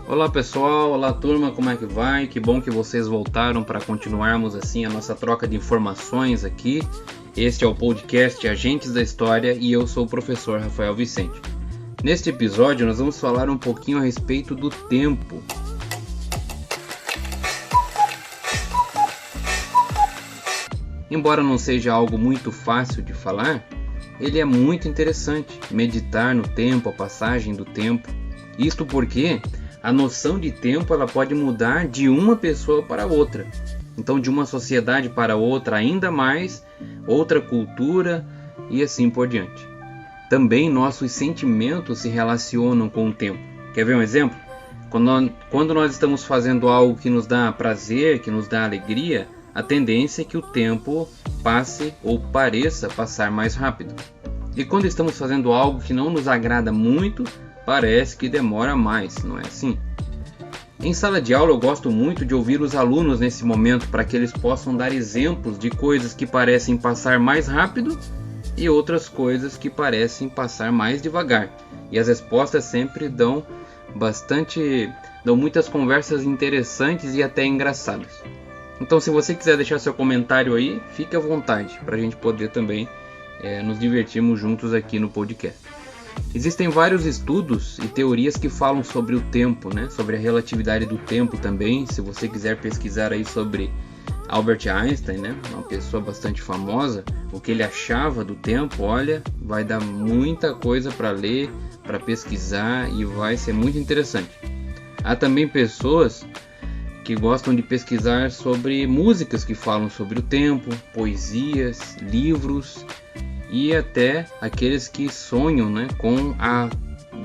Olá pessoal, olá turma, como é que vai? Que bom que vocês voltaram para continuarmos assim a nossa troca de informações aqui. Este é o podcast Agentes da História e eu sou o professor Rafael Vicente. Neste episódio nós vamos falar um pouquinho a respeito do tempo. Embora não seja algo muito fácil de falar, ele é muito interessante, meditar no tempo, a passagem do tempo. Isto porque a noção de tempo ela pode mudar de uma pessoa para outra. Então, de uma sociedade para outra, ainda mais, outra cultura e assim por diante. Também nossos sentimentos se relacionam com o tempo. Quer ver um exemplo? Quando nós estamos fazendo algo que nos dá prazer, que nos dá alegria, a tendência é que o tempo passe ou pareça passar mais rápido. E quando estamos fazendo algo que não nos agrada muito, parece que demora mais, não é assim? Em sala de aula eu gosto muito de ouvir os alunos nesse momento para que eles possam dar exemplos de coisas que parecem passar mais rápido e outras coisas que parecem passar mais devagar. E as respostas sempre dão muitas conversas interessantes e até engraçadas. Então se você quiser deixar seu comentário aí, fique à vontade para a gente poder também nos divertirmos juntos aqui no podcast. Existem vários estudos e teorias que falam sobre o tempo, né? Sobre a relatividade do tempo também. Se você quiser pesquisar aí sobre Albert Einstein, né? Uma pessoa bastante famosa, o que ele achava do tempo, olha, vai dar muita coisa para ler, para pesquisar e vai ser muito interessante. Há também pessoas que gostam de pesquisar sobre músicas que falam sobre o tempo, poesias, livros e até aqueles que sonham, né, com a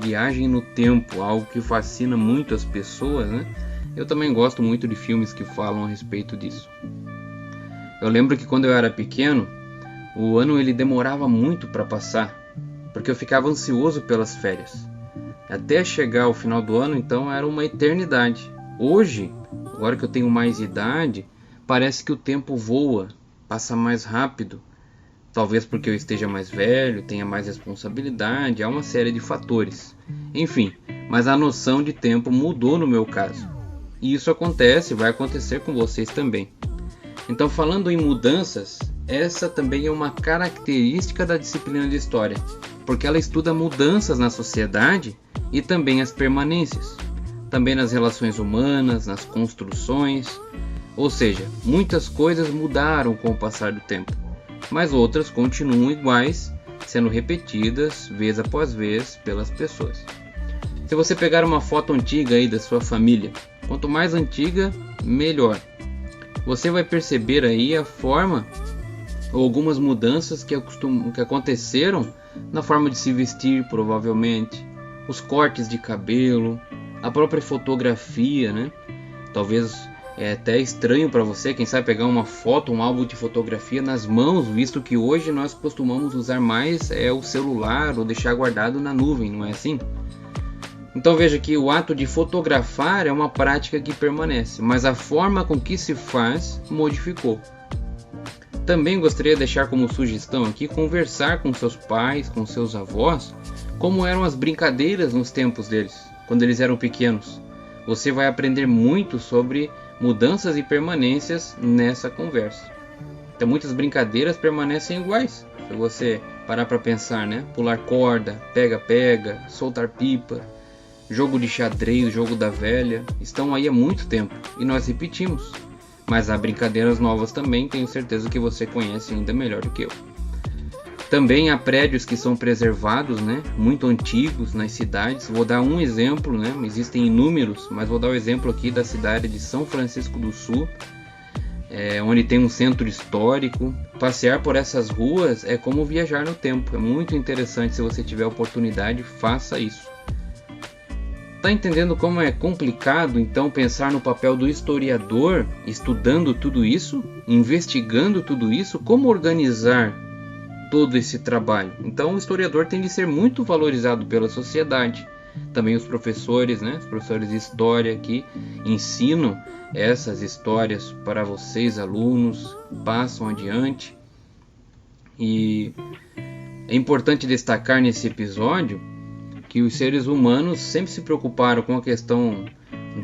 viagem no tempo, algo que fascina muito as pessoas, né? Eu também gosto muito de filmes que falam a respeito disso. Eu lembro que quando eu era pequeno, o ano ele demorava muito para passar, porque eu ficava ansioso pelas férias. Até chegar ao final do ano, então, era uma eternidade. Hoje, agora que eu tenho mais idade, parece que o tempo voa, passa mais rápido. Talvez porque eu esteja mais velho, tenha mais responsabilidade, há uma série de fatores. Enfim, mas a noção de tempo mudou no meu caso. E isso acontece, vai acontecer com vocês também. Então, falando em mudanças, essa também é uma característica da disciplina de História, porque ela estuda mudanças na sociedade e também as permanências. Também nas relações humanas, nas construções. Ou seja, muitas coisas mudaram com o passar do tempo, mas outras continuam iguais, sendo repetidas vez após vez pelas pessoas. Se você pegar uma foto antiga aí da sua família, quanto mais antiga, melhor. Você vai perceber aí a forma ou algumas mudanças que aconteceram na forma de se vestir, provavelmente, os cortes de cabelo, a própria fotografia, né? Talvez é até estranho para você, quem sabe, pegar uma foto, um álbum de fotografia nas mãos, visto que hoje nós costumamos usar mais o celular ou deixar guardado na nuvem, não é assim? Então veja que o ato de fotografar é uma prática que permanece, mas a forma com que se faz modificou. Também gostaria de deixar como sugestão aqui conversar com seus pais, com seus avós, como eram as brincadeiras nos tempos deles, quando eles eram pequenos. Você vai aprender muito sobre mudanças e permanências nessa conversa. Então muitas brincadeiras permanecem iguais. Se você parar para pensar, né? Pular corda, pega-pega, soltar pipa, jogo de xadrez, jogo da velha, estão aí há muito tempo e nós repetimos. Mas há brincadeiras novas também, tenho certeza que você conhece ainda melhor do que eu. Também há prédios que são preservados, né, muito antigos nas cidades. Vou dar um exemplo, né, existem inúmeros, mas vou dar o exemplo aqui da cidade de São Francisco do Sul, onde tem um centro histórico. Passear por essas ruas é como viajar no tempo, é muito interessante. Se você tiver oportunidade, faça isso. Tá entendendo como é complicado então pensar no papel do historiador, estudando tudo isso, investigando tudo isso, como organizar todo esse trabalho? Então o historiador tem de ser muito valorizado pela sociedade, também os professores, né? Os professores de história que ensinam essas histórias para vocês, alunos, passam adiante. E é importante destacar nesse episódio que os seres humanos sempre se preocuparam com a questão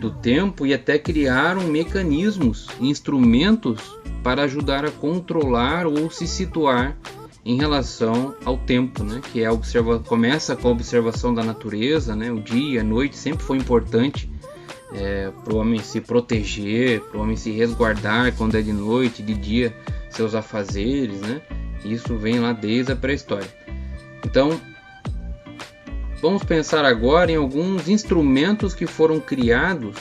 do tempo e até criaram mecanismos, instrumentos para ajudar a controlar ou se situar em relação ao tempo, né? Que começa com a observação da natureza, né? O dia, a noite sempre foi importante para o homem se proteger, para o homem se resguardar quando é de noite, de dia seus afazeres, né? Isso vem lá desde a pré-história. Então, vamos pensar agora em alguns instrumentos que foram criados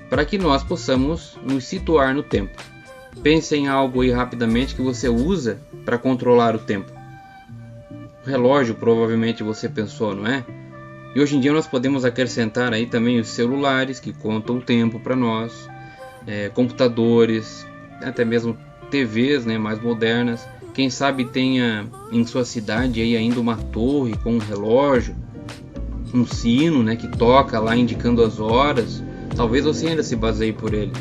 para que nós possamos nos situar no tempo. Pense em algo aí rapidamente que você usa para controlar o tempo. O relógio, provavelmente você pensou, não é? E hoje em dia nós podemos acrescentar aí também os celulares que contam o tempo para nós, computadores, até mesmo TVs, né, mais modernas. Quem sabe tenha em sua cidade aí ainda uma torre com um relógio, um sino, né, que toca lá indicando as horas. Talvez você ainda se baseie por ele.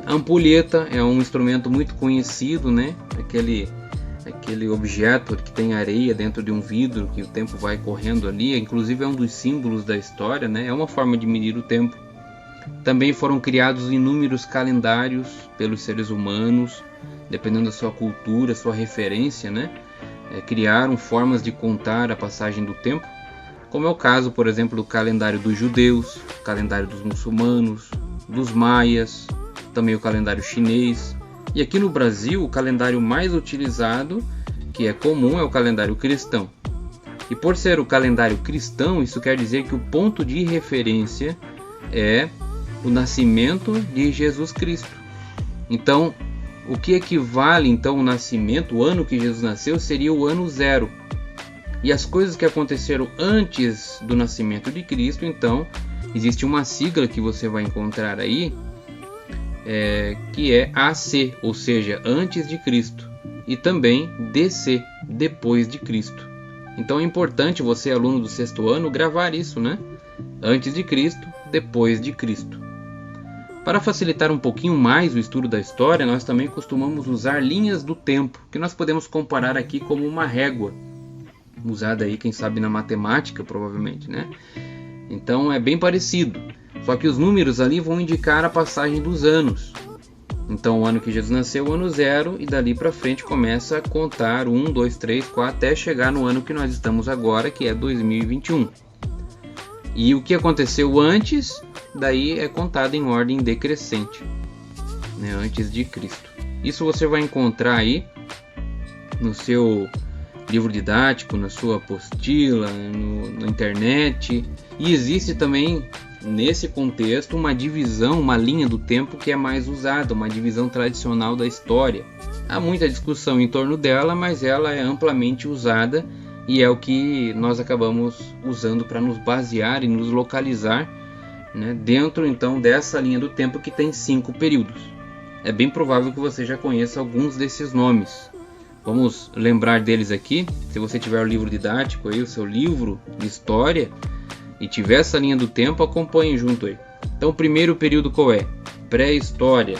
A ampulheta é um instrumento muito conhecido, né? Aquele objeto que tem areia dentro de um vidro, que o tempo vai correndo ali. Inclusive é um dos símbolos da história, né? É uma forma de medir o tempo. Também foram criados inúmeros calendários pelos seres humanos, dependendo da sua cultura, sua referência, né? Criaram formas de contar a passagem do tempo, como é o caso, por exemplo, do calendário dos judeus, o calendário dos muçulmanos, dos maias, também o calendário chinês. E aqui no Brasil, o calendário mais utilizado, que é comum, é o calendário cristão. E por ser o calendário cristão, isso quer dizer que o ponto de referência é o nascimento de Jesus Cristo. Então, o que equivale então ao nascimento, o ano que Jesus nasceu, seria o ano 0. E as coisas que aconteceram antes do nascimento de Cristo, então, existe uma sigla que você vai encontrar aí, que é AC, ou seja, antes de Cristo, e também DC, depois de Cristo. Então é importante você, aluno do 6º ano, gravar isso, né? Antes de Cristo, depois de Cristo. Para facilitar um pouquinho mais o estudo da história, nós também costumamos usar linhas do tempo, que nós podemos comparar aqui como uma régua, usada aí, quem sabe, na matemática, provavelmente, né? Então é bem parecido, só que os números ali vão indicar a passagem dos anos. Então o ano que Jesus nasceu, o ano 0, e dali para frente começa a contar 1, 2, 3, 4, até chegar no ano que nós estamos agora, que é 2021. E o que aconteceu antes, daí é contado em ordem decrescente, né, antes de Cristo. Isso você vai encontrar aí no seu livro didático, na sua apostila, na internet. E existe também nesse contexto uma divisão, uma linha do tempo que é mais usada, uma divisão tradicional da história. Há muita discussão em torno dela, mas ela é amplamente usada e é o que nós acabamos usando para nos basear e nos localizar, né, dentro então dessa linha do tempo que tem 5 períodos. É bem provável que você já conheça alguns desses nomes. Vamos lembrar deles aqui. Se você tiver o livro didático aí, o seu livro de história, e tiver essa linha do tempo, acompanhe junto aí. Então o primeiro período qual é? Pré-história.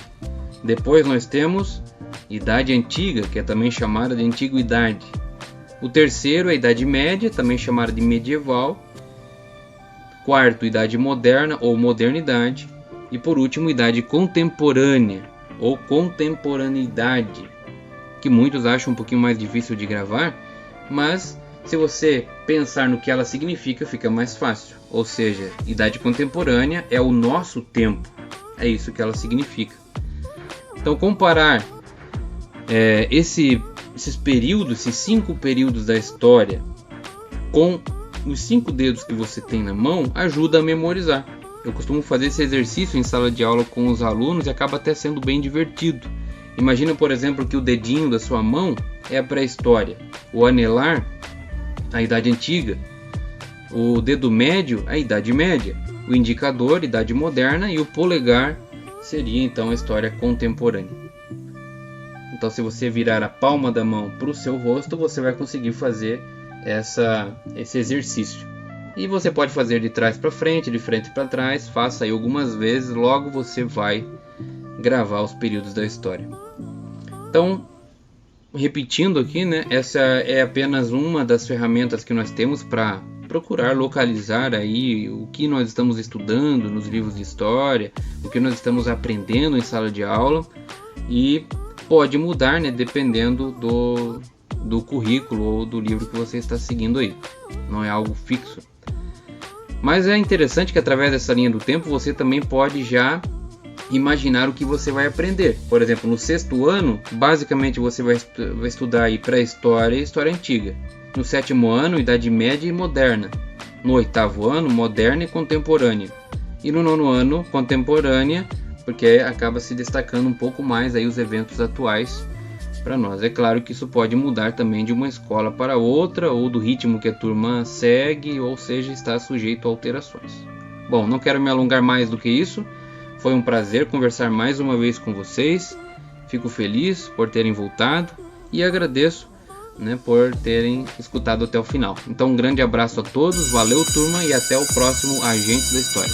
Depois nós temos Idade Antiga, que é também chamada de Antiguidade. O terceiro é a Idade Média, também chamada de Medieval. Quarto, Idade Moderna ou Modernidade. E por último, Idade Contemporânea ou Contemporaneidade, que muitos acham um pouquinho mais difícil de gravar, mas se você pensar no que ela significa, fica mais fácil. Ou seja, Idade Contemporânea é o nosso tempo, é isso que ela significa. Então comparar esses períodos, esses 5 períodos da história com os 5 dedos que você tem na mão, ajuda a memorizar. Eu costumo fazer esse exercício em sala de aula com os alunos e acaba até sendo bem divertido. Imagina, por exemplo, que o dedinho da sua mão é a pré-história, o anelar, a Idade Antiga, o dedo médio, a Idade Média, o indicador, Idade Moderna, e o polegar seria então a história contemporânea. Então, se você virar a palma da mão para o seu rosto, você vai conseguir fazer esse exercício. E você pode fazer de trás para frente, de frente para trás, faça aí algumas vezes, logo você vai gravar os períodos da história. Então, repetindo aqui, né, essa é apenas uma das ferramentas que nós temos para procurar localizar aí o que nós estamos estudando nos livros de história, o que nós estamos aprendendo em sala de aula, e pode mudar, né, dependendo do currículo ou do livro que você está seguindo aí. Não é algo fixo. Mas é interessante que através dessa linha do tempo você também pode já imaginar o que você vai aprender. Por exemplo, no 6º ano, basicamente você vai estudar aí pré-história e história antiga. No 7º ano, Idade Média e Moderna. No 8º ano, Moderna e Contemporânea. E no 9º ano, Contemporânea, porque acaba se destacando um pouco mais aí os eventos atuais para nós. É claro que isso pode mudar também de uma escola para outra, ou do ritmo que a turma segue, ou seja, está sujeito a alterações. Bom, não quero me alongar mais do que isso. Foi um prazer conversar mais uma vez com vocês. Fico feliz por terem voltado e agradeço, né, por terem escutado até o final. Então, um grande abraço a todos, valeu turma, e até o próximo Agentes da História.